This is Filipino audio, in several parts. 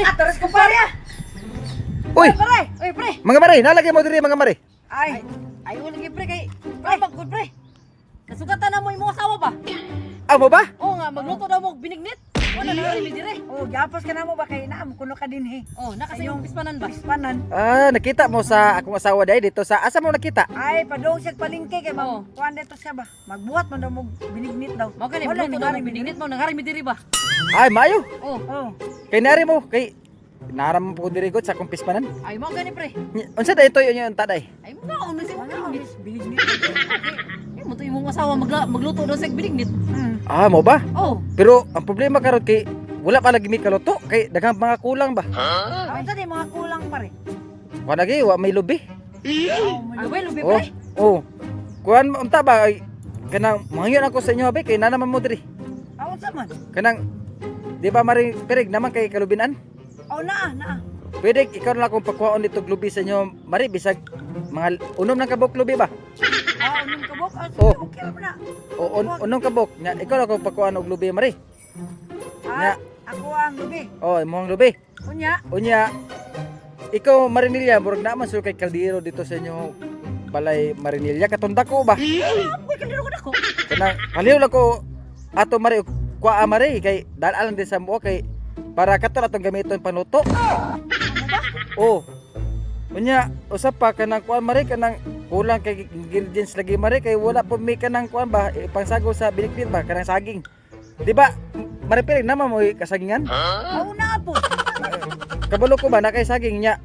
Taras ko pare. Uy, Pare, oy pre. mga mare, nalagay mo diri mga mare. Ay wala gyud pre kay. Pre magkod pre. Nasugatan na mo imong asawa ba? Amo ba? Oo nga, magluto daw mo og binignit. Wala na rin dire. Oh, giapos ka na mo ba kay naam kuno ka din he. Oh, nakasayong pispanan ba? Pispanan. Nakita mo sa akong asawa day dito sa asa mo nakita? Ay, padong siya palingke kay Oo. kuan dito siya ba. Magbuhat man daw mo binignit daw. Mao kani Wala magluto ni daw mo Maring binignit mo nangari mi dire ba? Ay, mayo. Oh, Oh. Kay nari mo, kay naram po diri gud sa akong pispanan. ay mao gani pre. Unsa day toy yung taday? Ay mao na si mo Wala binignit. binignit. Ay mo to imong asawa magluto daw sa binignit. Mo ba? Oh, Pero ang problema karon kay wala pa lagi mi kaluto kay daghang mga kulang ba. Unsa di mga kulang pare? Kuan lagi wa may lubi. ay well lubi Oh, pre. oh. Kuan unta ba ay kanang mangyon ako sa inyo abi kay nanaman mo diri. Unsa man? Kanang di ba mari pirig naman kay kalubinan? Oh, naa. Pwede ikaw na lang kung pakuhaon dito lubi sa inyo mari bisag mga unom ng kabok lubi ba? Unong kabok. Oh. Okay ra na. O unong kabok nya ikaw na kung pakuhaon og lubi mari. Nya. Ako ang lubi. Oh, imong lubi. Unya. Unya, ikaw Marinilla, murag naman sur kay kaldero dito sa inyo balay Marinilla katunda ko ba? Uy, kandiro ko dako. Kanang paliw lang ko ato mari kuha mari kay dalan din sa mo kay para kato atong gamiton panuto. Oh. Unya, usap pa kanang kuan mari kanang kulang kay ingredients lagi mari kay wala po mi kanang kuan ba pangsago sa binikbit ba kanang saging. Di ba? Mari piling naman mo kasagingan? Oh, naa po. Kabalo ko ba na kay saging nya?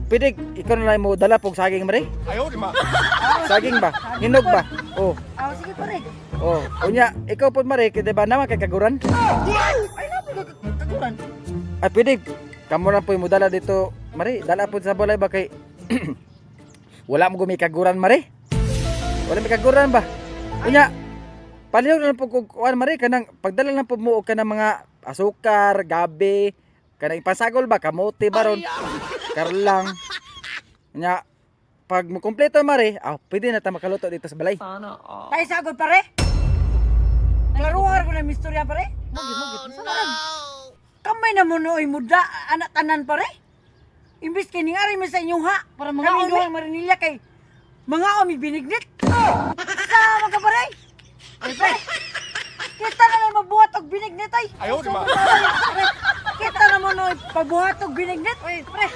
Pwede ikaw na lang mo dala pog saging mari? Ayaw, di ba? Saging ba? Hinog ba? Oh. Sige pare. Oh. Unya, ikaw po mari kay di ba naman kay kaguran? Ay na po kaguran. Ay pwede kamo lang po mo dala dito mari. Dala po sa balay ba kay wala mo gumi kaguran mari? Wala mi kaguran ba? Unya, paliw na lang po kung kuan mari kanang pagdala lang po mo og kanang mga asukar, gabi, kanang ipasagol ba kamote baron. Karlang. Nya pag mo kompleto mari, pwede na ta makaluto dito sa balay. Tay sagod pare. Klaruhar ko na mistorya pare. Mogit. Kamay na mo nooy muda anak tanan pare. Imbis kay ningari mo sa inyong ha Para mga kami umi. duhang Marinilla kay mga omi binignit. Sama ka pare. Ay pare. Kita na lang mabuhat og binignit ay. Ayaw, di ba? Pare, kita na mo nooy pabuhat og binignit. Oy, pre.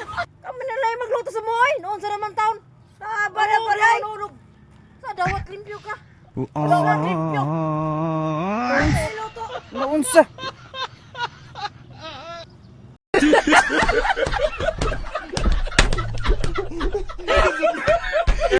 Kami na lang magluto sa moy. Noon sa naman taon. Saba na pare. Sa dawat limpyo ka. Dawat limpyo. Ay, luto. Naunsa?